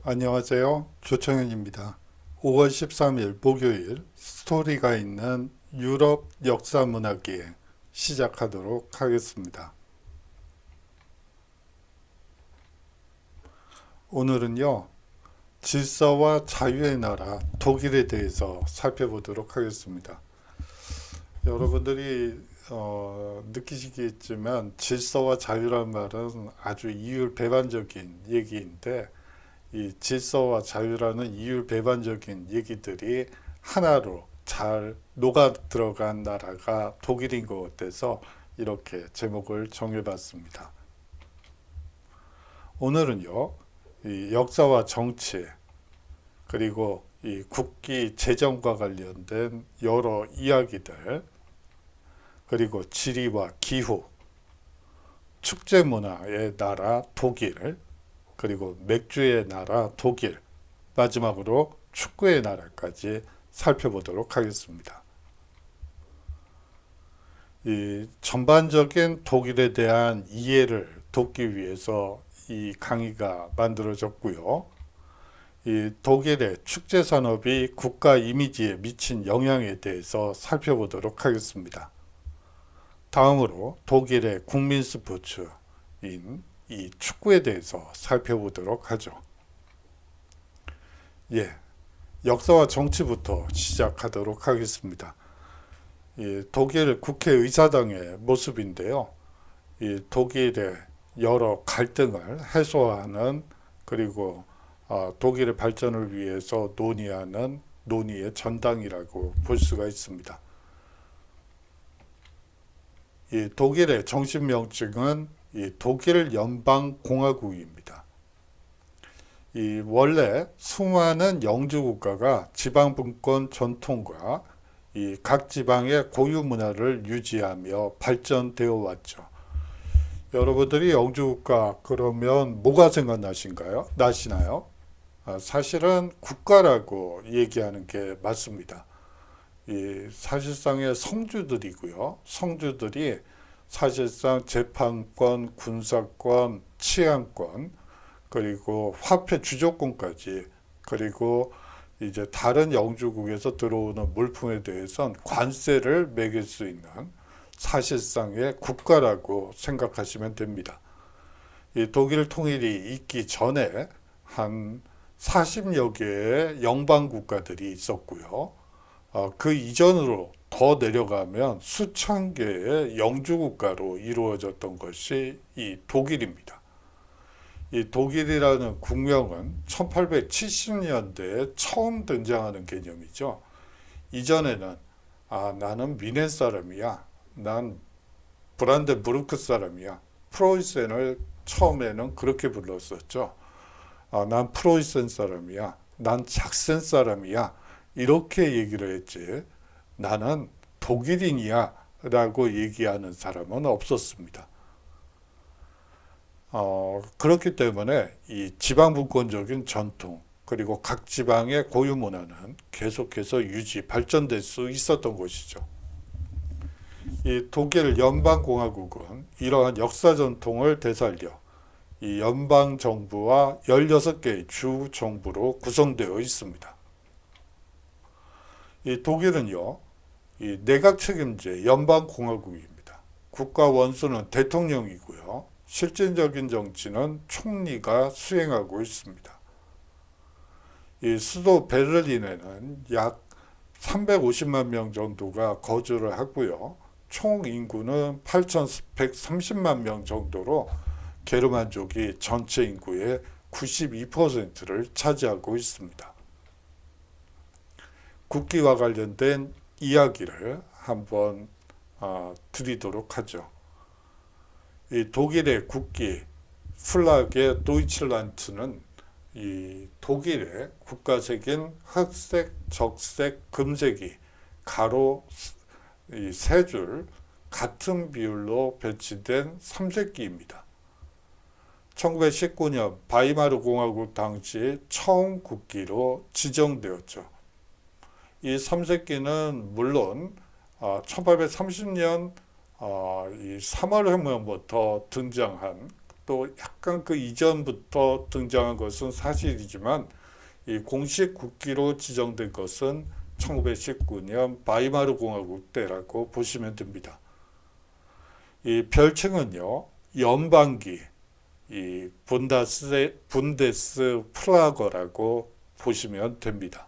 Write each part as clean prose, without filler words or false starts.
안녕하세요. 조청현입니다. 5월 13일 목요일 스토리가 있는 유럽 역사 문화 기행 시작하도록 하겠습니다. 오늘은요, 질서와 자유의 나라 독일에 대해서 살펴보도록 하겠습니다. 여러분들이 느끼시겠지만 질서와 자유란 말은 아주 이율배반적인 얘기인데 이 질서와 자유라는 이율배반적인 얘기들이 하나로 잘 녹아 들어간 나라가 독일인 것 같아서 이렇게 제목을 정해봤습니다. 오늘은요, 이 역사와 정치, 그리고 이 국기 재정과 관련된 여러 이야기들, 그리고 지리와 기후, 축제 문화의 나라 독일, 그리고 맥주의 나라 독일, 마지막으로 축구의 나라까지 살펴보도록 하겠습니다. 이 전반적인 독일에 대한 이해를 돕기 위해서 이 강의가 만들어졌고요. 이 독일의 축제 산업이 국가 이미지에 미친 영향에 대해서 살펴보도록 하겠습니다. 다음으로 독일의 국민 스포츠인 이 축구에 대해서 살펴보도록 하죠. 역사와 정치부터 시작하도록 하겠습니다. 이 독일 국회의사당의 모습인데요. 이 독일의 여러 갈등을 해소하는 그리고 독일의 발전을 위해서 논의하는 논의의 전당이라고 볼 수가 있습니다. 이 독일의 정식 명칭은 이 독일 연방공화국입니다. 이 원래 수많은 영주 국가가 지방 분권 전통과 이 각 지방의 고유 문화를 유지하며 발전되어 왔죠. 여러분들이 영주 국가 그러면 뭐가 나시나요? 사실은 국가라고 얘기하는 게 맞습니다. 이 사실상의 성주들이고요. 성주들이 사실상 재판권, 군사권, 치안권, 그리고 화폐 주조권까지, 그리고 이제 다른 영주국에서 들어오는 물품에 대해서는 관세를 매길 수 있는 사실상의 국가라고 생각하시면 됩니다. 이 독일 통일이 있기 전에 한 40여 개의 영방 국가들이 있었고요. 그 이전으로 더 내려가면 수천 개의 영주국가로 이루어졌던 것이 이 독일입니다. 이 독일이라는 국명은 1870년대에 처음 등장하는 개념이죠. 이전에는 나는 미넨 사람이야. 난 브란덴부르크 사람이야. 프로이센을 처음에는 그렇게 불렀었죠. 난 프로이센 사람이야. 난 작센 사람이야. 이렇게 얘기를 했지. 나는 독일인이야 라고 얘기하는 사람은 없었습니다. 그렇기 때문에 이 지방분권적인 전통 그리고 각 지방의 고유 문화는 계속해서 발전될 수 있었던 것이죠. 이 독일 연방공화국은 이러한 역사 전통을 되살려 이 연방정부와 16개의 주 정부로 구성되어 있습니다. 이 독일은요, 이 내각 책임제 연방공화국입니다. 국가 원수는 대통령이고요. 실질적인 정치는 총리가 수행하고 있습니다. 이 수도 베를린에는 약 350만 명 정도가 거주를 하고요. 총 인구는 8,130만 명 정도로 게르만족이 전체 인구의 92%를 차지하고 있습니다. 국기와 관련된 이야기를 한번 드리도록 하죠. 이 독일의 국기 플락의 도이칠란트는 이 독일의 국가색인 흑색, 적색, 금색이 가로 이 세 줄 같은 비율로 배치된 삼색기입니다. 1919년 바이마르 공화국 당시 처음 국기로 지정되었죠. 이 삼색기는 물론 1830년 이 3월 혁명부터 등장한 또 약간 그 이전부터 등장한 것은 사실이지만 이 공식 국기로 지정된 것은 1919년 바이마르 공화국 때라고 보시면 됩니다. 이 별칭은요, 연방기, 이 분데스 프라거라고 보시면 됩니다.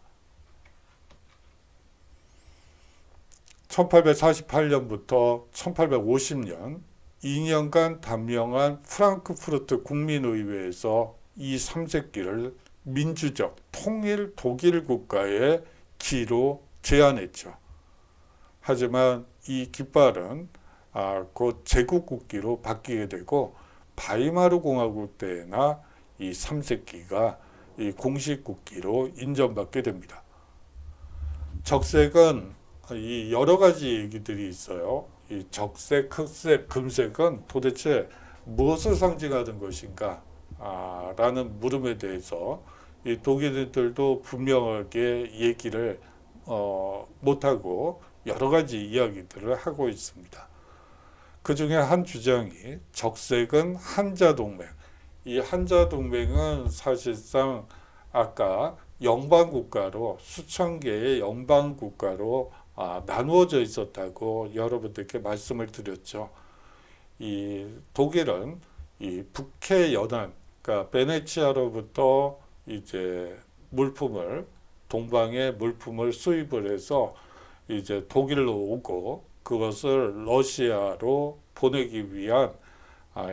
1848년부터 1850년 2년간 단명한 프랑크푸르트 국민의회에서 이 삼색기를 민주적 통일 독일 국가의 기로 제안했죠. 하지만 이 깃발은 곧 제국 국기로 바뀌게 되고 바이마르 공화국 때나 이 삼색기가 이 공식 국기로 인정받게 됩니다. 적색은 이 여러 가지 얘기들이 있어요. 이 적색, 흑색, 금색은 도대체 무엇을 상징하는 것인가? 라는 물음에 대해서 이 독일인들도 분명하게 얘기를 못하고 여러 가지 이야기들을 하고 있습니다. 그 중에 한 주장이 적색은 한자동맹. 이 한자동맹은 사실상 아까 영방국가로 수천 개의 영방국가로 나누어져 있었다고 여러분들께 말씀을 드렸죠. 이 독일은 이 북해 연안, 그러니까 베네치아로부터 이제 동방의 물품을 수입을 해서 이제 독일로 오고 그것을 러시아로 보내기 위한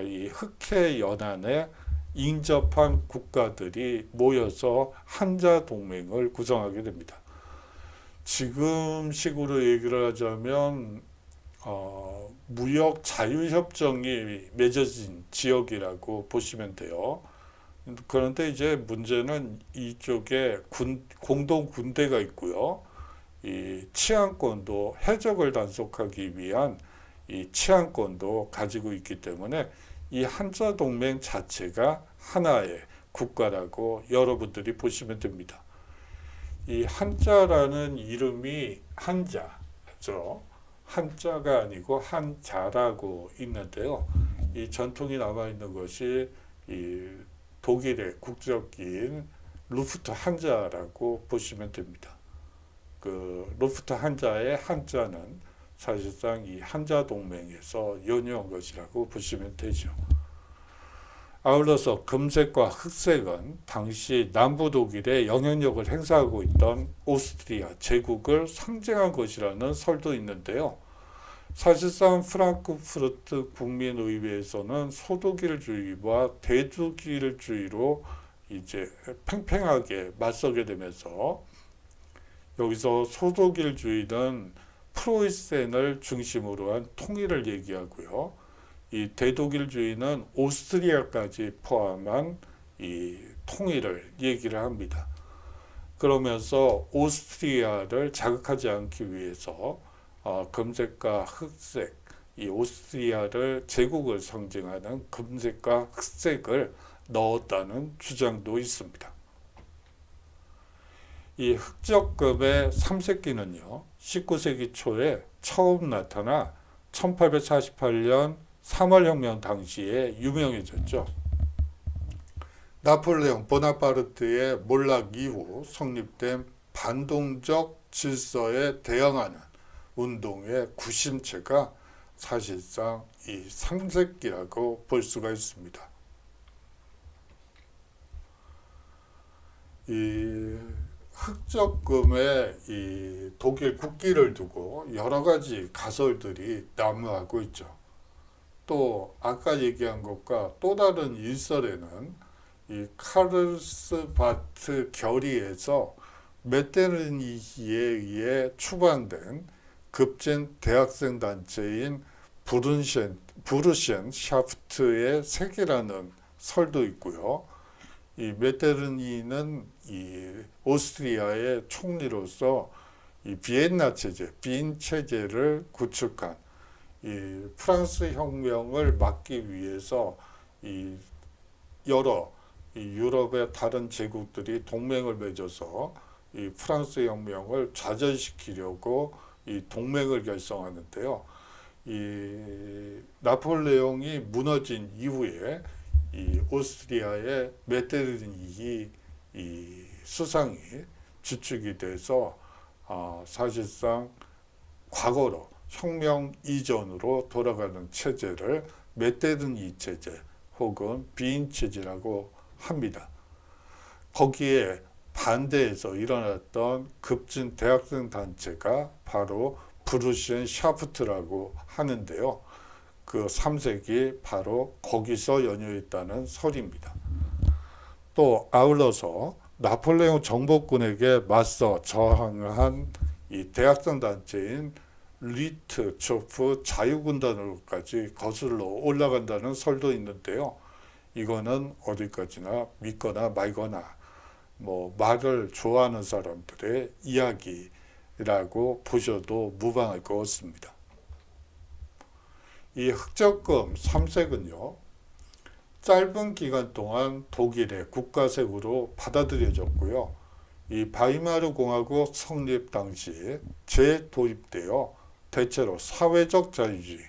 이 흑해 연안에 인접한 국가들이 모여서 한자 동맹을 구성하게 됩니다. 지금 식으로 얘기를 하자면 무역 자유협정이 맺어진 지역이라고 보시면 돼요. 그런데 이제 문제는 이쪽에 공동 군대가 있고요. 이 치안권도 해적을 단속하기 위한 이 치안권도 가지고 있기 때문에 이 한자 동맹 자체가 하나의 국가라고 여러분들이 보시면 됩니다. 이 한자라는 이름이 한자죠. 한자가 아니고 한자라고 있는데요. 이 전통이 남아있는 것이 이 독일의 국적기인 루프트 한자라고 보시면 됩니다. 그 루프트 한자의 한자는 사실상 이 한자 동맹에서 연유한 것이라고 보시면 되죠. 아울러서 금색과 흑색은 당시 남부 독일에 영향력을 행사하고 있던 오스트리아 제국을 상징한 것이라는 설도 있는데요. 사실상 프랑크푸르트 국민의회에서는 소독일주의와 대독일주의로 이제 팽팽하게 맞서게 되면서 여기서 소독일주의는 프로이센을 중심으로 한 통일을 얘기하고요. 이 대독일주의는 오스트리아까지 포함한 이 통일을 얘기를 합니다. 그러면서 오스트리아를 자극하지 않기 위해서 금색과 흑색, 이 오스트리아를 제국을 상징하는 금색과 흑색을 넣었다는 주장도 있습니다. 이 흑적금의 삼색기는요, 19세기 초에 처음 나타나 1848년 3월혁명 당시에 유명해졌죠. 나폴레옹 보나파르트의 몰락 이후 성립된 반동적 질서에 대항하는 운동의 구심체가 사실상 이 삼색기라고 볼 수가 있습니다. 이 흑적금에 이 독일 국기를 두고 여러 가지 가설들이 난무하고 있죠. 또 아까 얘기한 것과 또 다른 일설에는 이 카르스바트 결의에서 메테르니히에 의해 추방된 급진 대학생 단체인 부르셴 샤프트의 색이라는 설도 있고요. 이 메테르니는 이 오스트리아의 총리로서 이 비엔나 체제, 빈 체제를 구축한 이 프랑스 혁명을 막기 위해서 이 여러 이 유럽의 다른 제국들이 동맹을 맺어서 이 프랑스 혁명을 좌절시키려고 이 동맹을 결성하는데요. 이 나폴레옹이 무너진 이후에 이 오스트리아의 메테르니히 이 수상이 주축이 돼서 사실상 과거로 혁명 이전으로 돌아가는 체제를 메테르니 체제 혹은 비인 체제라고 합니다. 거기에 반대해서 일어났던 급진 대학생 단체가 바로 브루시엔 샤프트라고 하는데요. 그 3색이 바로 거기서 연유했다는 설입니다. 또 아울러서 나폴레옹 정복군에게 맞서 저항한 이 대학생 단체인 리트초프 자유군단으로까지 거슬러 올라간다는 설도 있는데요. 이거는 어디까지나 믿거나 말거나 말을 좋아하는 사람들의 이야기라고 보셔도 무방할 것 같습니다. 이 흑적금 3색은요. 짧은 기간 동안 독일의 국가색으로 받아들여졌고요. 이 바이마르 공화국 성립 당시에 재도입되어 대체로 사회적 자유주의,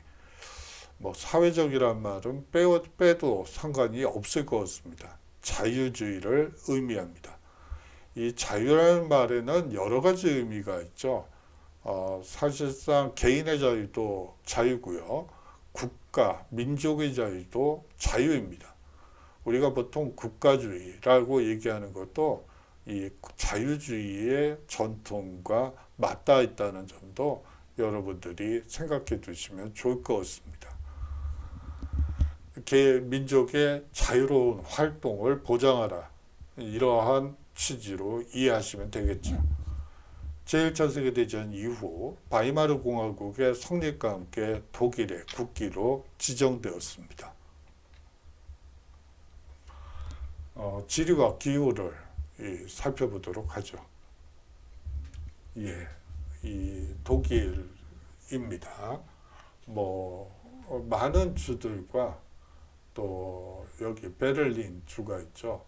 사회적이란 말은 빼도 상관이 없을 것 같습니다. 자유주의를 의미합니다. 이 자유라는 말에는 여러 가지 의미가 있죠. 사실상 개인의 자유도 자유고요. 국가, 민족의 자유도 자유입니다. 우리가 보통 국가주의라고 얘기하는 것도 이 자유주의의 전통과 맞닿아 있다는 점도 여러분들이 생각해 두시면 좋을 것 같습니다. 민족의 자유로운 활동을 보장하라. 이러한 취지로 이해하시면 되겠죠. 제1차 세계대전 이후 바이마르 공화국의 성립과 함께 독일의 국기로 지정되었습니다. 지리와 기후를 살펴보도록 하죠. 이 독일입니다. 많은 주들과 또 여기 베를린 주가 있죠.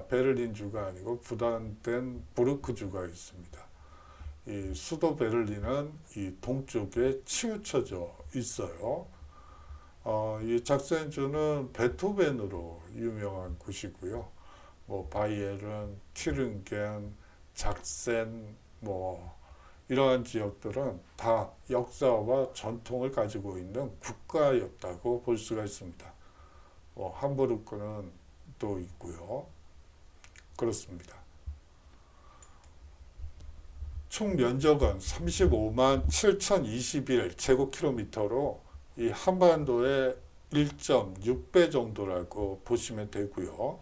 베를린 주가 아니고 부담된 부르크 주가 있습니다. 이 수도 베를린은 이 동쪽에 치우쳐져 있어요. 이 작센주는 베토벤으로 유명한 곳이고요. 바이에른, 튜링겐, 작센, 이러한 지역들은 다 역사와 전통을 가지고 있는 국가였다고 볼 수가 있습니다. 함부르크는 또 있고요. 그렇습니다. 총 면적은 35만 7,021 제곱킬로미터로 이 한반도의 1.6배 정도라고 보시면 되고요.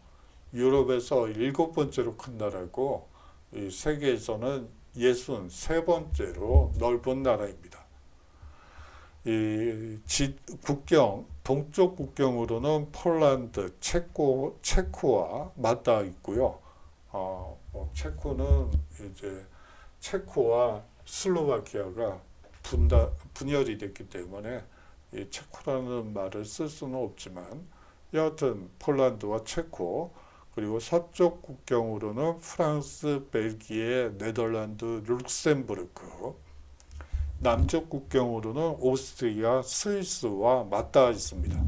유럽에서 7번째로 큰 나라고 이 세계에서는 63번째로 넓은 나라입니다. 이 국경, 동쪽 국경으로는 폴란드, 체코와 맞닿아 있고요. 체코는 이제 체코와 슬로바키아가 분열이 됐기 때문에 이 체코라는 말을 쓸 수는 없지만 여하튼 폴란드와 체코, 그리고 서쪽 국경으로는 프랑스, 벨기에, 네덜란드, 룩셈부르크, 남쪽 국경으로는 오스트리아, 스위스와 맞닿아 있습니다.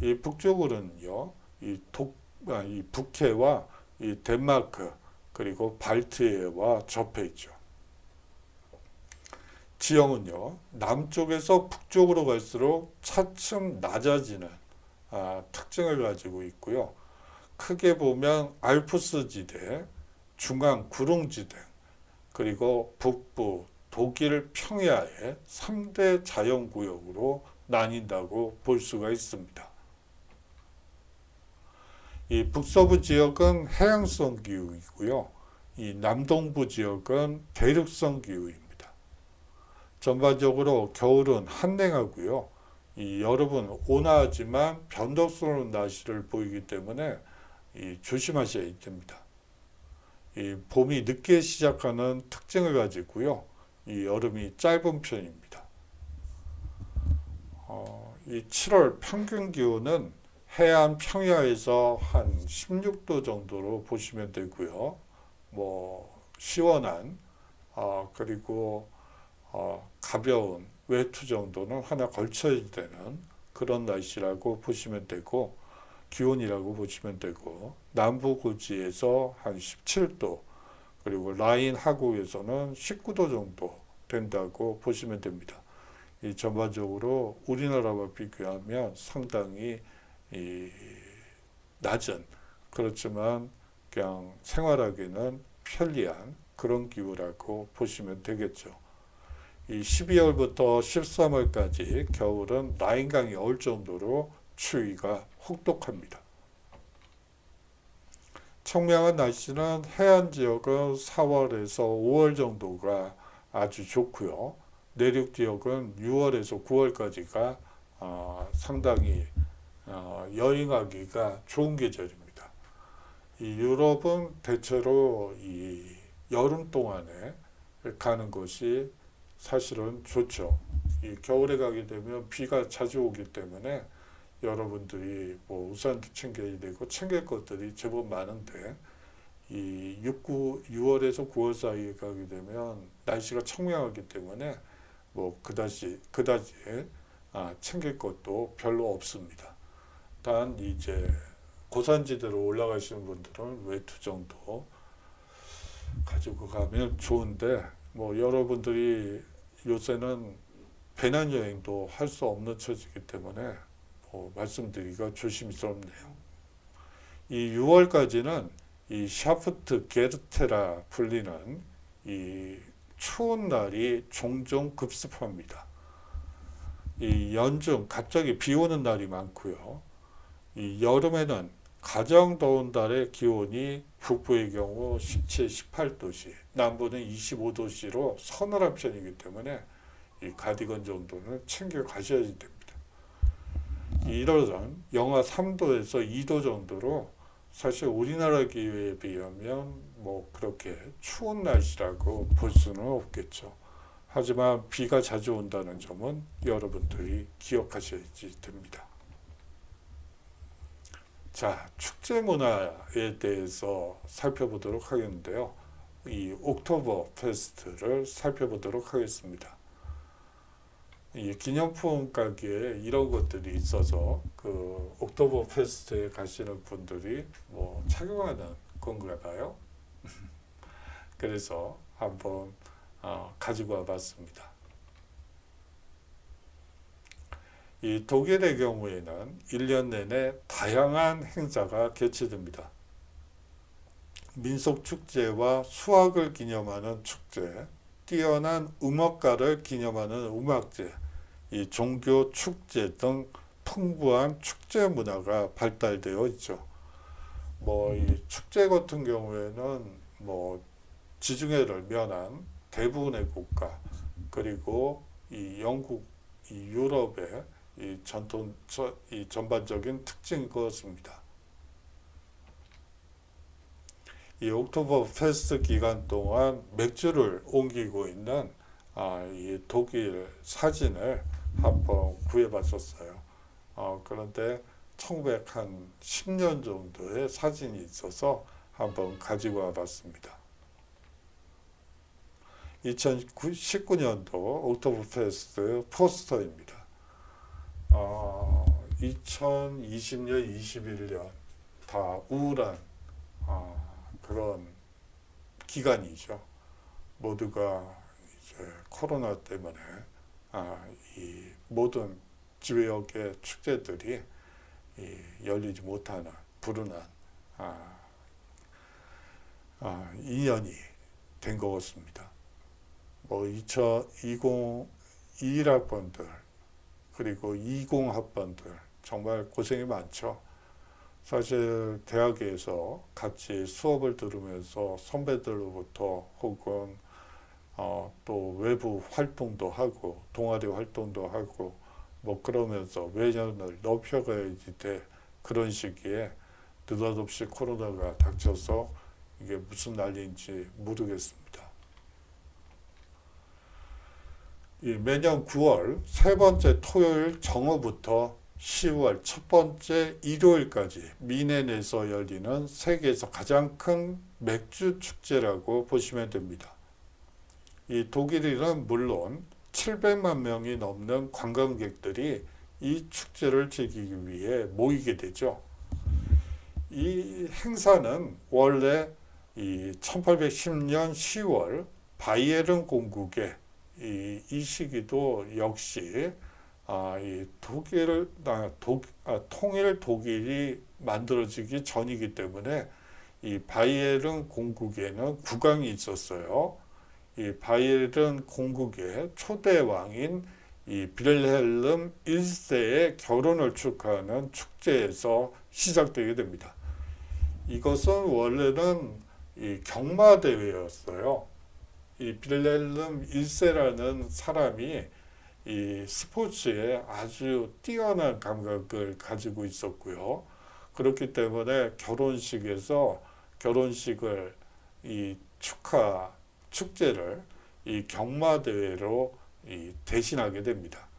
이 북쪽으로는요, 이 북해와 이 덴마크, 그리고 발트해와 접해 있죠. 지형은요, 남쪽에서 북쪽으로 갈수록 차츰 낮아지는 특징을 가지고 있고요. 크게 보면 알프스 지대, 중앙 구릉지대, 그리고 북부 독일 평야의 3대 자연구역으로 나뉜다고 볼 수가 있습니다. 이 북서부 지역은 해양성 기후이고요. 이 남동부 지역은 대륙성 기후입니다. 전반적으로 겨울은 한냉하고요. 이 여름은 온화하지만 변덕스러운 날씨를 보이기 때문에 조심하셔야 됩니다. 이 봄이 늦게 시작하는 특징을 가지고요. 이 여름이 짧은 편입니다. 이 7월 평균 기온은 해안 평야에서 한 16도 정도로 보시면 되고요. 시원한 그리고 가벼운 외투 정도는 하나 걸쳐야 되는 그런 날씨라고 보시면 되고, 기온이라고 보시면 되고, 남부고지에서 한 17도, 그리고 라인 하구에서는 19도 정도 된다고 보시면 됩니다. 이 전반적으로 우리나라와 비교하면 상당히 이 낮은, 그렇지만 그냥 생활하기는 편리한 그런 기후라고 보시면 되겠죠. 이 12월부터 13월까지 겨울은 라인강이 올 정도로 추위가 혹독합니다. 청명한 날씨는 해안 지역은 4월에서 5월 정도가 아주 좋고요. 내륙 지역은 6월에서 9월까지가 상당히 여행하기가 좋은 계절입니다. 이 유럽은 대체로 이 여름 동안에 가는 것이 사실은 좋죠. 이 겨울에 가게 되면 비가 자주 오기 때문에 여러분들이 뭐 우산도 챙겨야 되고 챙길 것들이 제법 많은데, 이 6월에서 9월 사이에 가게 되면 날씨가 청명하기 때문에 뭐 그다지 챙길 것도 별로 없습니다. 단 이제 고산지대로 올라가시는 분들은 외투 정도 가지고 가면 좋은데, 뭐 여러분들이 요새는 배낭여행도 할 수 없는 처지이기 때문에 뭐 말씀드리기가 조심스럽네요. 이 6월까지는 이 샤프트 게르테라 불리는 이 추운 날이 종종 급습합니다. 이 연중 갑자기 비 오는 날이 많고요. 이 여름에는 가장 더운 달의 기온이 북부의 경우 17, 18도씨, 남부는 25도씨로 서늘한 편이기 때문에 이 가디건 정도는 챙겨 가셔야 됩니다. 이러던 영하 3도에서 2도 정도로 사실 우리나라 기후에 비하면 뭐 그렇게 추운 날씨라고 볼 수는 없겠죠. 하지만 비가 자주 온다는 점은 여러분들이 기억하셔야지 됩니다. 자, 축제 문화에 대해서 살펴보도록 하겠는데요. 이 옥토버 페스트를 살펴보도록 하겠습니다. 이 기념품 가게에 이런 것들이 있어서 그 옥토버 페스트에 가시는 분들이 뭐 착용하는 건가 봐요. 그래서 한번 가지고 와봤습니다. 이 독일의 경우에는 1년 내내 다양한 행사가 개최됩니다. 민속축제와 수학을 기념하는 축제, 뛰어난 음악가를 기념하는 음악제, 이 종교 축제 등 풍부한 축제 문화가 발달되어 있죠. 뭐 이 축제 같은 경우에는 뭐 지중해를 면한 대부분의 국가, 그리고 이 영국, 이 유럽의 이 전반적인 특징이 그렇습니다. 이 옥토버 페스트 기간 동안 맥주를 옮기고 있는 이 독일 사진을 한번 구해봤었어요. 그런데 1910년 정도의 사진이 있어서 한번 가지고 와봤습니다. 2019년도 옥토버 페스트 포스터입니다. 2020년, 21년 다 우울한 그런 기간이죠. 모두가 이제 코로나 때문에 이 모든 지역의 축제들이 열리지 못하는 불운한 2년이 된 것 같습니다. 뭐 2021학번들 그리고 20학번들 정말 고생이 많죠. 사실 대학에서 같이 수업을 들으면서 선배들로부터 혹은 또 외부 활동도 하고 동아리 활동도 하고 뭐 그러면서 외연을 넓혀가야지 돼. 그런 시기에 느닷없이 코로나가 닥쳐서 이게 무슨 난리인지 모르겠습니다. 매년 9월 세 번째 토요일 정오부터 10월 첫 번째 일요일까지 미넨에서 열리는 세계에서 가장 큰 맥주 축제라고 보시면 됩니다. 이 독일인은 물론 700만 명이 넘는 관광객들이 이 축제를 즐기기 위해 모이게 되죠. 이 행사는 원래 이 1810년 10월 바이에른 공국의 이 시기도 역시 이 통일 독일이 만들어지기 전이기 때문에 이 바이에른 공국에는 국왕이 있었어요. 이 바이에른 공국의 초대 왕인 이 빌헬름 1세의 결혼을 축하하는 축제에서 시작되게 됩니다. 이것은 원래는 이 경마대회였어요. 이 빌헬름 1세라는 사람이 이 스포츠에 아주 뛰어난 감각을 가지고 있었고요. 그렇기 때문에 결혼식을 이 축제를 이 경마대회로 대신하게 됩니다.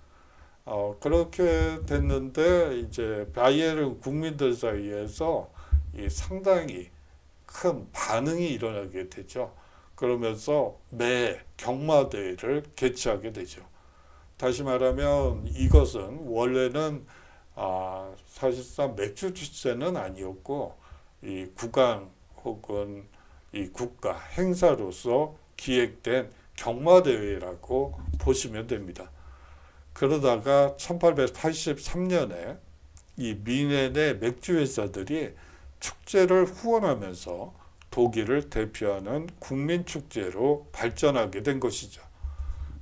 그렇게 됐는데 이제 바이에른 국민들 사이에서 상당히 큰 반응이 일어나게 되죠. 그러면서 매 경마대회를 개최하게 되죠. 다시 말하면 이것은 원래는 사실상 맥주 축제는 아니었고 이 국왕 혹은 이 국가 행사로서 기획된 경마대회라고 보시면 됩니다. 그러다가 1883년에 이 미넨의 맥주 회사들이 축제를 후원하면서 독일을 대표하는 국민축제로 발전하게 된 것이죠.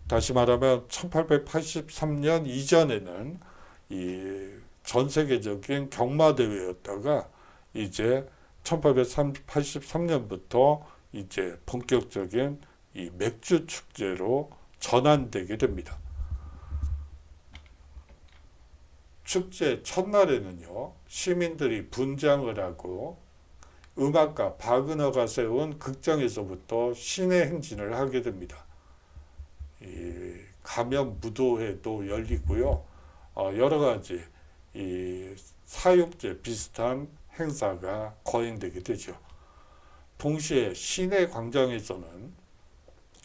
다시 말하면 1883년 이전에는 이 전 세계적인 경마대회였다가 이제 1883년부터 이제 본격적인 이 맥주 축제로 전환되게 됩니다. 축제 첫날에는요, 시민들이 분장을 하고 음악가 바그너가 세운 극장에서부터 시내 행진을 하게 됩니다. 이 가면 무도회도 열리고요, 여러 가지 이 사육제 비슷한 행사가 거행되게 되죠. 동시에 시내 광장에서는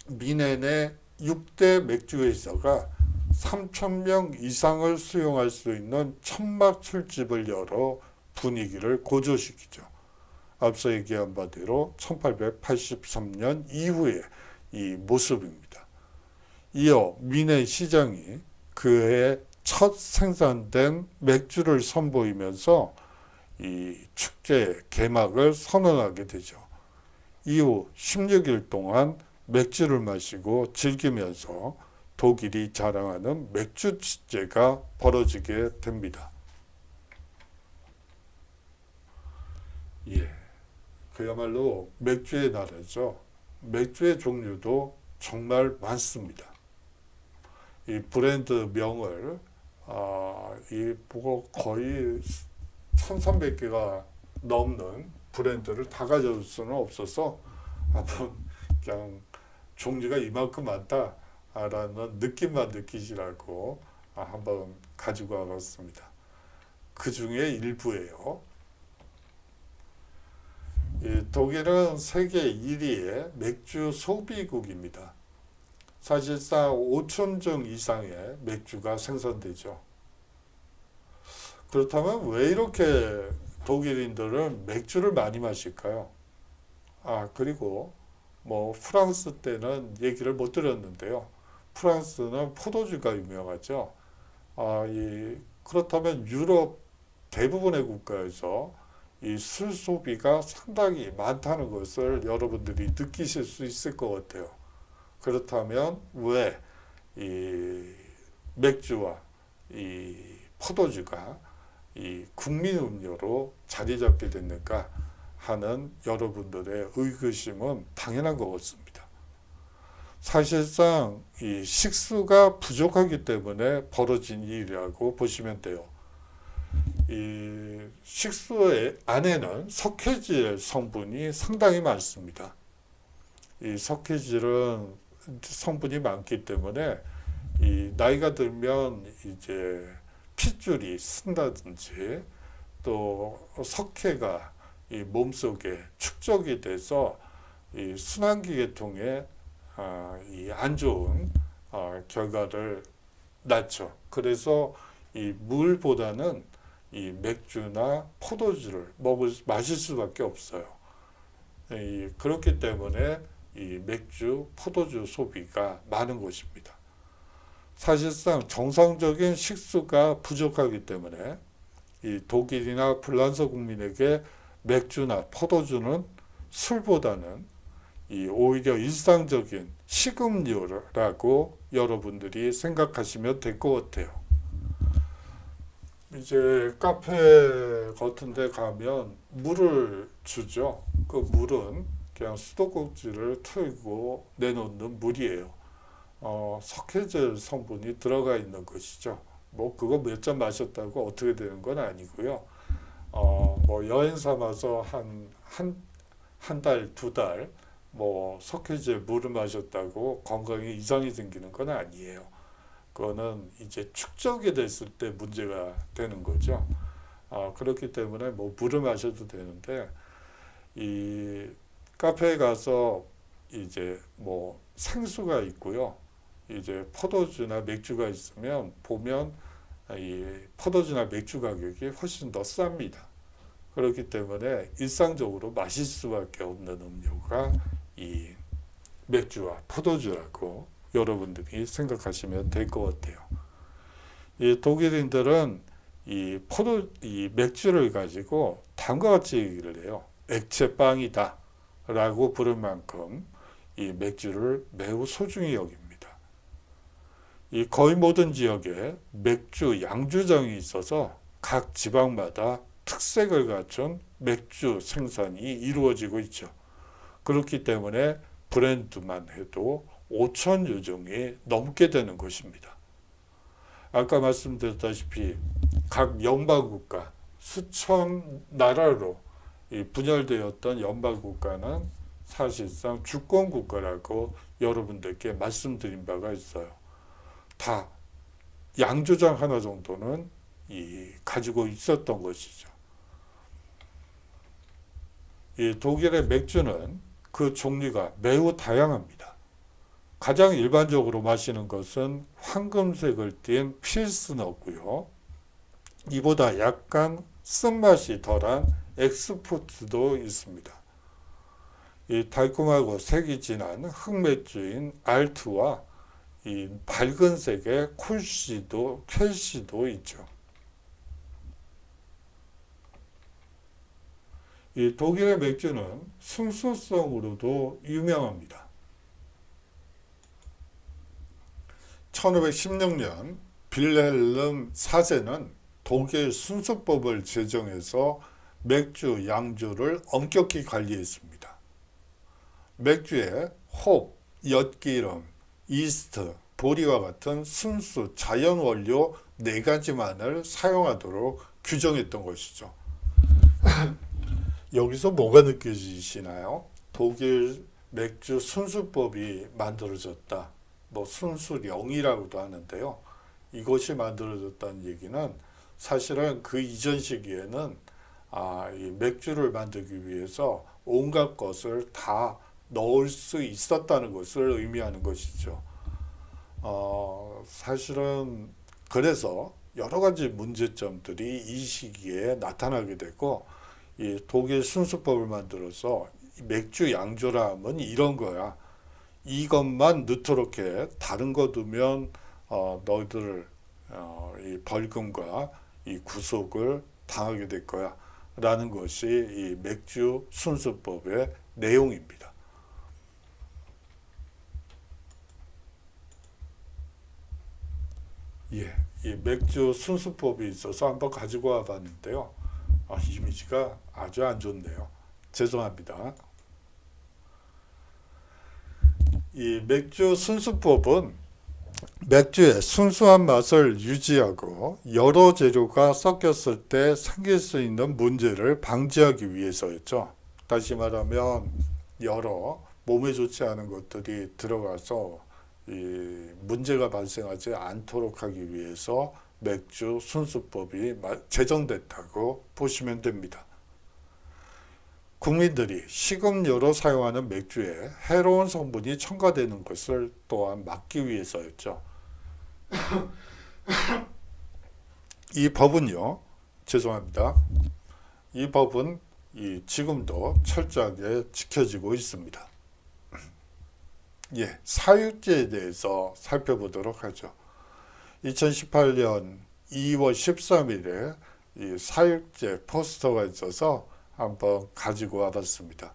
미넨의 6대 맥주 회사가 3,000명 이상을 수용할 수 있는 천막 술집을 열어 분위기를 고조시키죠. 앞서 얘기한 바대로 1883년 이후의 이 모습입니다. 이어 미넨 시장이 그해 첫 생산된 맥주를 선보이면서 이 축제 개막을 선언하게 되죠. 이후 16일 동안 맥주를 마시고 즐기면서 독일이 자랑하는 맥주 축제가 벌어지게 됩니다. 그야말로 맥주의 나라죠. 맥주의 종류도 정말 많습니다. 이 브랜드 명을 거의 1,300개가 넘는 브랜드를 다 가져올 수는 없어서 한번 그냥 종류가 이만큼 많다라는 느낌만 느끼시라고 한번 가지고 와봤습니다. 그 중에 일부예요. 독일은 세계 1위의 맥주 소비국입니다. 사실상 5,000종 이상의 맥주가 생산되죠. 그렇다면 왜 이렇게 독일인들은 맥주를 많이 마실까요? 그리고 프랑스 때는 얘기를 못 드렸는데요. 프랑스는 포도주가 유명하죠. 그렇다면 유럽 대부분의 국가에서 이 술 소비가 상당히 많다는 것을 여러분들이 느끼실 수 있을 것 같아요. 그렇다면 왜 이 맥주와 이 포도주가 이 국민 음료로 자리 잡게 됐는가 하는 여러분들의 의구심은 당연한 것 같습니다. 사실상 이 식수가 부족하기 때문에 벌어진 일이라고 보시면 돼요. 이 식수 안에는 석회질 성분이 상당히 많습니다. 이 석회질은 성분이 많기 때문에 이 나이가 들면 이제 핏줄이 쓴다든지 또 석회가 이 몸속에 축적이 돼서 이 순환기 계통에 이 안 좋은 결과를 낳죠. 그래서 이 물보다는 이 맥주나 포도주를 마실 수밖에 없어요. 그렇기 때문에 이 맥주, 포도주 소비가 많은 것입니다. 사실상 정상적인 식수가 부족하기 때문에 이 독일이나 프랑스 국민에게 맥주나 포도주는 술보다는 이 오히려 일상적인 식음료라고 여러분들이 생각하시면 될 것 같아요. 이제 카페 같은 데 가면 물을 주죠. 그 물은 그냥 수도꼭지를 틀고 내놓는 물이에요. 석회질 성분이 들어가 있는 것이죠. 뭐 그거 몇 잔 마셨다고 어떻게 되는 건 아니고요. 뭐 여행 삼아서 한 달, 두 달, 뭐 석회질 물을 마셨다고 건강에 이상이 생기는 건 아니에요. 그거는 이제 축적이 됐을 때 문제가 되는 거죠. 그렇기 때문에 뭐 물을 마셔도 되는데, 이 카페에 가서 이제 뭐 생수가 있고요. 이제 포도주나 맥주가 있으면 보면 이 포도주나 맥주 가격이 훨씬 더 쌉니다. 그렇기 때문에 일상적으로 마실 수밖에 없는 음료가 이 맥주와 포도주라고 여러분들이 생각하시면 될 것 같아요. 이 독일인들은 이 맥주를 가지고 다음과 같이 얘기를 해요. 액체빵이다 라고 부를 만큼 이 맥주를 매우 소중히 여깁니다. 이 거의 모든 지역에 맥주 양조장이 있어서 각 지방마다 특색을 갖춘 맥주 생산이 이루어지고 있죠. 그렇기 때문에 브랜드만 해도 5,000여 종이 넘게 되는 것입니다. 아까 말씀드렸다시피 각 연방국가 수천 나라로 분열되었던 연방국가는 사실상 주권국가라고 여러분들께 말씀드린 바가 있어요. 다 양조장 하나 정도는 가지고 있었던 것이죠. 이 독일의 맥주는 그 종류가 매우 다양합니다. 가장 일반적으로 마시는 것은 황금색을 띤 필스너고요. 이보다 약간 쓴맛이 덜한 엑스포트도 있습니다. 이 달콤하고 색이 진한 흑맥주인 알트와 이 밝은 색의 켈시도 있죠. 이 독일의 맥주는 순수성으로도 유명합니다. 1516년 빌헬름 4세는 독일 순수법을 제정해서 맥주 양조를 엄격히 관리했습니다. 맥주에 홉, 엿기름, 이스트, 보리와 같은 순수 자연 원료 4가지만을 사용하도록 규정했던 것이죠. 여기서 뭐가 느껴지시나요? 독일 맥주 순수법이 만들어졌다. 뭐 순수령이라고도 하는데요. 이것이 만들어졌다는 얘기는 사실은 그 이전 시기에는 이 맥주를 만들기 위해서 온갖 것을 다 넣을 수 있었다는 것을 의미하는 것이죠. 사실은 그래서 여러 가지 문제점들이 이 시기에 나타나게 되고, 이 독일 순수법을 만들어서 맥주 양조라 하면 이런 거야. 이것만 넣도록 해. 다른 거 두면 너희들 이 벌금과 이 구속을 당하게 될 거야. 라는 것이 이 맥주 순수법의 내용입니다. 예, 이 맥주 순수법이 있어서 한번 가지고 와 봤는데요. 이미지가 아주 안 좋네요. 죄송합니다. 이 맥주 순수법은 맥주의 순수한 맛을 유지하고 여러 재료가 섞였을 때 생길 수 있는 문제를 방지하기 위해서였죠. 다시 말하면 여러 몸에 좋지 않은 것들이 들어가서 이 문제가 발생하지 않도록 하기 위해서 맥주 순수법이 제정됐다고 보시면 됩니다. 국민들이 식음료로 사용하는 맥주에 해로운 성분이 첨가되는 것을 또한 막기 위해서였죠. 이 법은요, 죄송합니다. 이 법은 지금도 철저하게 지켜지고 있습니다. 예, 사육제에 대해서 살펴보도록 하죠. 2018년 2월 13일에 이 사육제 포스터가 있어서 한번 가지고 와봤습니다.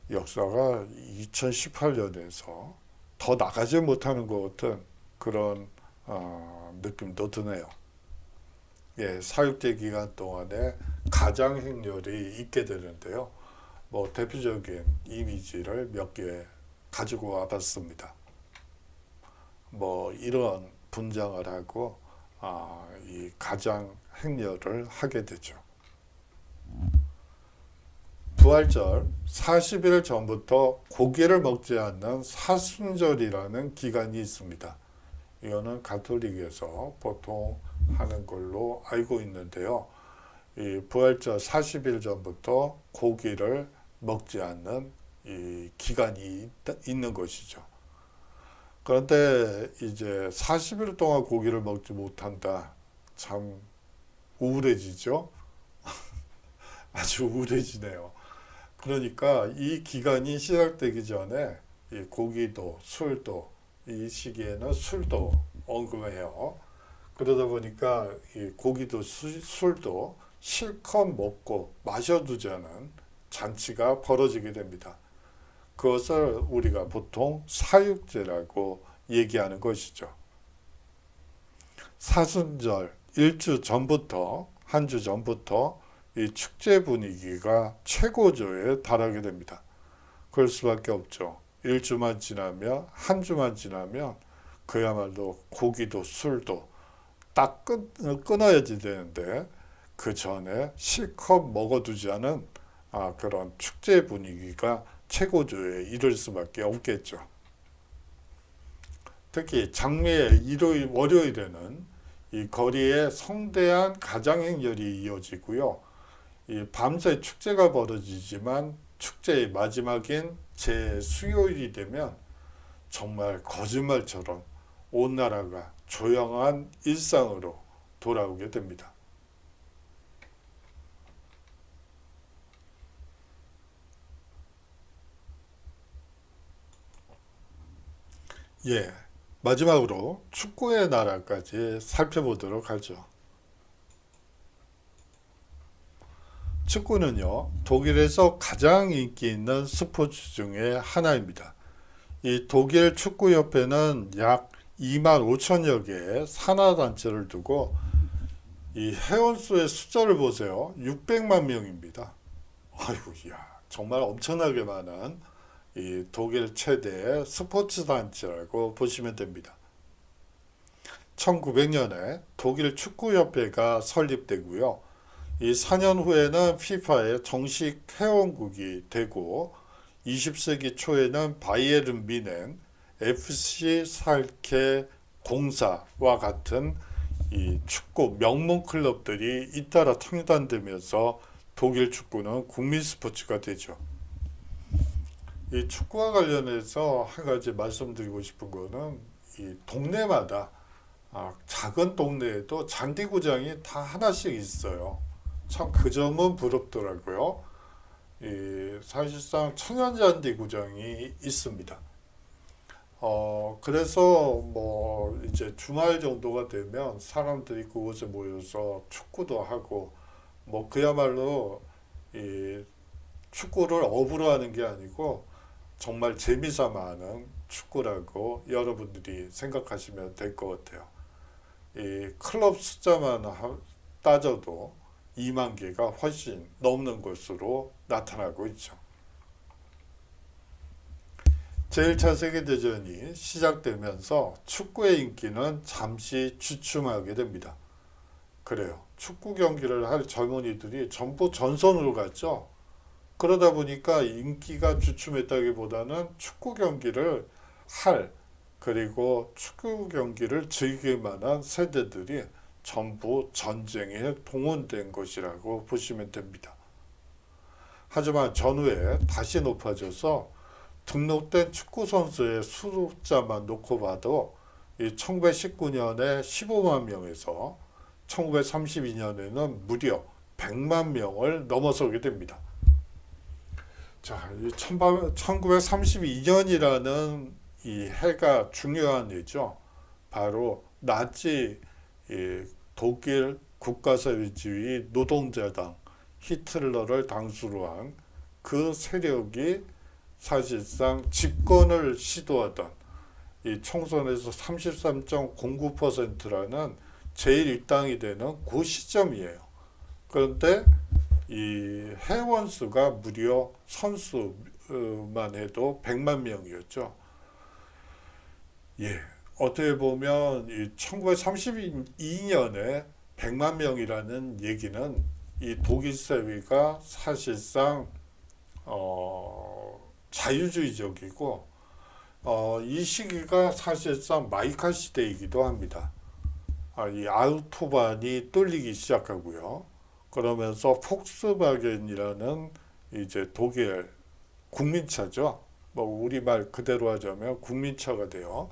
역사가 2018년에서 더 나가지 못하는 것 같은 그런 느낌도 드네요. 예, 사육제 기간 동안에 가장 행렬이 있게 되는데요. 뭐 대표적인 이미지를 몇 개 가지고 와봤습니다. 뭐 이런 분장을 하고 이 가장 행렬을 하게 되죠. 부활절 40일 전부터 고기를 먹지 않는 사순절이라는 기간이 있습니다. 이거는 가톨릭에서 보통 하는 걸로 알고 있는데요. 이 부활절 40일 전부터 고기를 먹지 않는 이 기간이 있는 것이죠. 그런데 이제 40일 동안 고기를 먹지 못한다. 참 우울해지죠? 아주 우울해지네요. 그러니까 이 기간이 시작되기 전에 이 고기도 술도 이 시기에는 술도 언급해요. 그러다 보니까 이 고기도 술도 실컷 먹고 마셔두자는 잔치가 벌어지게 됩니다. 그것을 우리가 보통 사육제라고 얘기하는 것이죠. 사순절 일주 전부터 한 주 전부터 이 축제 분위기가 최고조에 달하게 됩니다. 그럴 수밖에 없죠. 일주만 지나면 한 주만 지나면 그야말로 고기도 술도 딱 끊어야지 되는데 그 전에 실컷 먹어두지 않은 그런 축제 분위기가 최고조에 이를 수밖에 없겠죠. 특히 장미의 일요일, 월요일에는 이 거리에 성대한 가장행렬이 이어지고요. 이 밤새 축제가 벌어지지만 축제의 마지막인 제수요일이 되면 정말 거짓말처럼 온 나라가 조용한 일상으로 돌아오게 됩니다. 예, 마지막으로 축구의 나라까지 살펴보도록 하죠. 축구는요, 독일에서 가장 인기 있는 스포츠 중에 하나입니다. 이 독일 축구협회는 약 2만 5천여 개의 산하단체를 두고 이 회원수의 숫자를 보세요. 600만 명입니다. 아이고, 야, 정말 엄청나게 많은 이 독일 최대의 스포츠 단체라고 보시면 됩니다. 1900년에 독일 축구협회가 설립되고요. 이 4년 후에는 FIFA의 정식 회원국이 되고 20세기 초에는 바이에른 뮌헨, FC 살케 공사와 같은 이 축구 명문 클럽들이 잇따라 창단되면서 독일 축구는 국민 스포츠가 되죠. 이 축구와 관련해서 한 가지 말씀드리고 싶은 거는 이 동네마다 작은 동네에도 잔디구장이 다 하나씩 있어요. 참 그 점은 부럽더라고요. 사실상 천연잔디구장이 있습니다. 그래서 뭐 이제 주말 정도가 되면 사람들이 그곳에 모여서 축구도 하고 뭐 그야말로 이 축구를 업으로 하는 게 아니고 정말 재미삼아 하는 축구라고 여러분들이 생각하시면 될 것 같아요. 이 클럽 숫자만 따져도 2만 개가 훨씬 넘는 것으로 나타나고 있죠. 제1차 세계대전이 시작되면서 축구의 인기는 잠시 주춤하게 됩니다. 그래요. 축구 경기를 할 젊은이들이 전부 전선으로 갔죠. 그러다 보니까 인기가 주춤했다기보다는 축구 경기를 그리고 축구 경기를 즐길 만한 세대들이 전부 전쟁에 동원된 것이라고 보시면 됩니다. 하지만 전후에 다시 높아져서 등록된 축구 선수의 숫자만 놓고 봐도 이 1919년에 15만 명에서 1932년에는 무려 100만 명을 넘어서게 됩니다. 자, 이 1932년이라는 이 해가 중요한 해죠. 바로 나치 독일 국가사회주의 노동자당 히틀러를 당수로 한 그 세력이 사실상 집권을 시도하던 이 총선에서 33.09%라는 제1입당이 되는 그 시점이에요. 그런데 이 회원 수가 무려 선수만 해도 100만 명이었죠. 예. 어떻게 보면 이 1932년에 100만 명이라는 얘기는 이 독일 사회가 사실상 자유주의적이고 이 시기가 사실상 마이카 시대이기도 합니다. 이 아우토반이 뚫리기 시작하고요. 그러면서 폭스바겐이라는 이제 독일 국민차죠. 뭐 우리말 그대로 하자면 국민차가 돼요.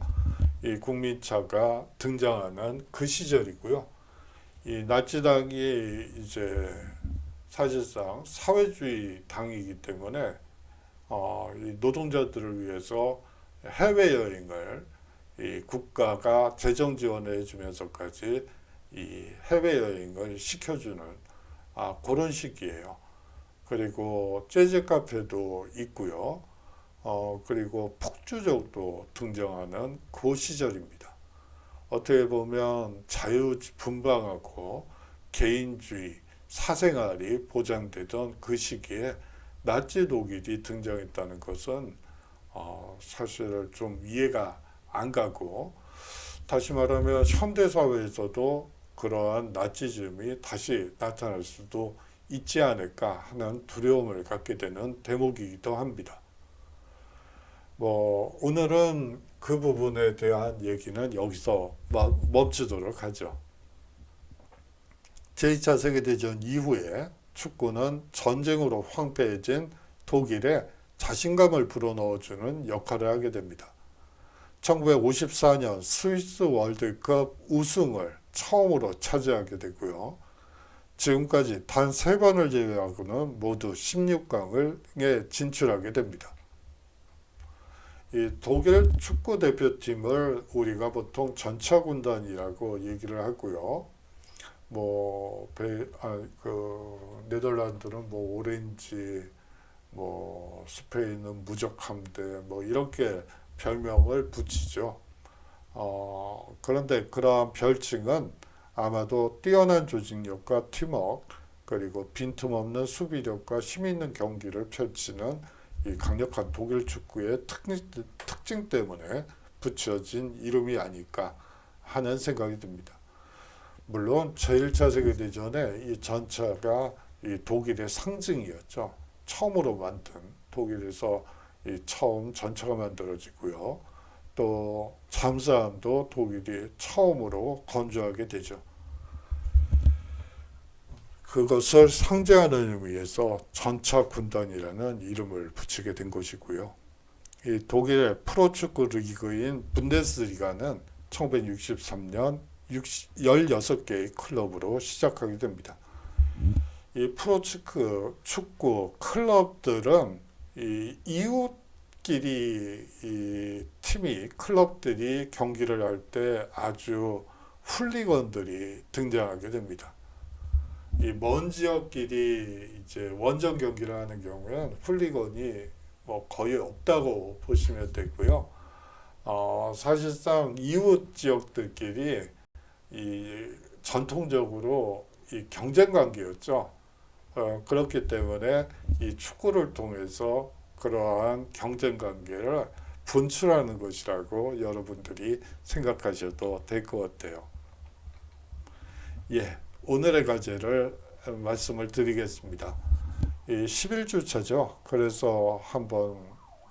이 국민차가 등장하는 그 시절이고요. 이 나치당이 이제 사실상 사회주의 당이기 때문에 이 노동자들을 위해서 해외여행을 이 국가가 재정 지원을 해주면서까지 이 해외여행을 시켜주는 그런 시기예요. 그리고 재즈 카페도 있고요. 그리고 폭주족도 등장하는 그 시절입니다. 어떻게 보면 자유분방하고 개인주의, 사생활이 보장되던 그 시기에 나치 독일이 등장했다는 것은 사실 좀 이해가 안 가고, 다시 말하면 현대사회에서도 그러한 나치즘이 다시 나타날 수도 있지 않을까 하는 두려움을 갖게 되는 대목이기도 합니다. 오늘은 그 부분에 대한 얘기는 여기서 멈추도록 하죠. 제2차 세계대전 이후에 축구는 전쟁으로 황폐해진 독일에 자신감을 불어넣어주는 역할을 하게 됩니다. 1954년 스위스 월드컵 우승을 처음으로 차지하게 되고요. 지금까지 단 3번을 제외하고는 모두 16강에 진출하게 됩니다. 이 독일 축구 대표팀을 우리가 보통 전차군단이라고 얘기를 하고요. 네덜란드는 오렌지, 스페인은 무적함대, 이렇게 별명을 붙이죠. 그런데 그러한 별칭은 아마도 뛰어난 조직력과 팀워크, 그리고 빈틈없는 수비력과 힘있는 경기를 펼치는 이 강력한 독일 축구의 특징 때문에 붙여진 이름이 아닐까 하는 생각이 듭니다. 물론 제1차 세계대전에 이 전차가 이 독일의 상징이었죠. 처음으로 만든, 독일에서 처음 전차가 만들어지고요. 또 잠수함도 독일이 처음으로 건조하게 되죠. 그것을 상징하는 의미에서 전차군단이라는 이름을 붙이게 된 것이고요. 이 독일의 프로축구 리그인 분데스리가는 1963년 16개의 클럽으로 시작하게 됩니다. 이 프로축구 클럽들은 이웃끼리 이 팀이, 클럽들이 경기를 할 때 아주 훌리건들이 등장하게 됩니다. 이 먼 지역끼리 이제 원정 경기를 하는 경우에는 훌리건이 거의 없다고 보시면 되고요. 사실상 이웃 지역들끼리 전통적으로 경쟁 관계였죠. 그렇기 때문에 이 축구를 통해서 그러한 경쟁 관계를 분출하는 것이라고 여러분들이 생각하셔도 될 것 같아요. 예, 오늘의 과제를 말씀을 드리겠습니다. 11주차죠. 그래서 한번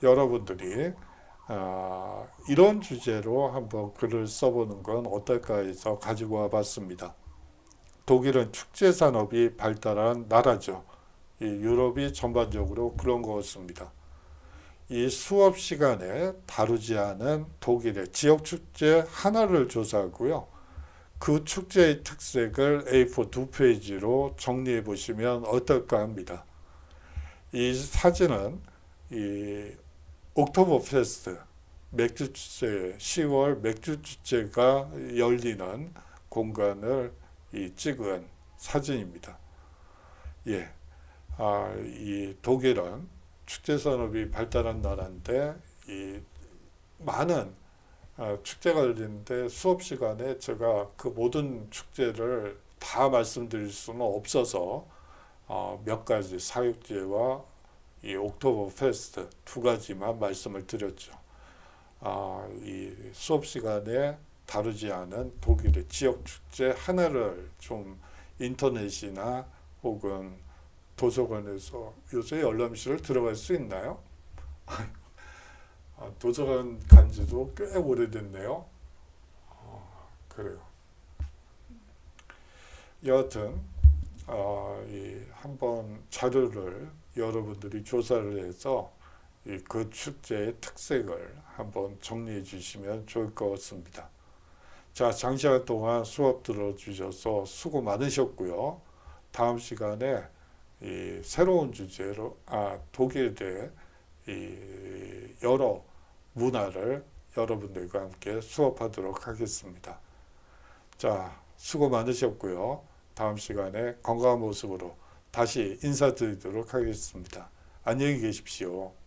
여러분들이 이런 주제로 한번 글을 써보는 건 어떨까 해서 가지고 와봤습니다. 독일은 축제 산업이 발달한 나라죠. 유럽이 전반적으로 그런 것 같습니다. 이 수업 시간에 다루지 않은 독일의 지역 축제 하나를 조사하고요. 그 축제의 특색을 A4 두 페이지로 정리해 보시면 어떨까 합니다. 이 사진은 이 옥토버 페스트 맥주 축제 10월 맥주 축제가 열리는 공간을 찍은 사진입니다. 예. 이 독일은 축제 산업이 발달한 나라인데 이 많은 축제가 열리는데 수업 시간에 제가 그 모든 축제를 다 말씀드릴 수는 없어서 몇 가지 사육제와 이 옥토버 페스트 두 가지만 말씀을 드렸죠. 이 수업 시간에 다루지 않은 독일의 지역 축제 하나를 좀 인터넷이나 혹은 도서관에서 요새 열람실을 들어갈 수 있나요? 도서관 간지도 꽤 오래됐네요. 그래요. 여하튼 한번 자료를 여러분들이 조사를 해서 그 축제의 특색을 한번 정리해 주시면 좋을 것 같습니다. 자, 장시간 동안 수업 들어주셔서 수고 많으셨고요. 다음 시간에 이 새로운 주제로 독일의 이 여러 문화를 여러분들과 함께 수업하도록 하겠습니다. 자, 수고 많으셨고요. 다음 시간에 건강한 모습으로 다시 인사드리도록 하겠습니다. 안녕히 계십시오.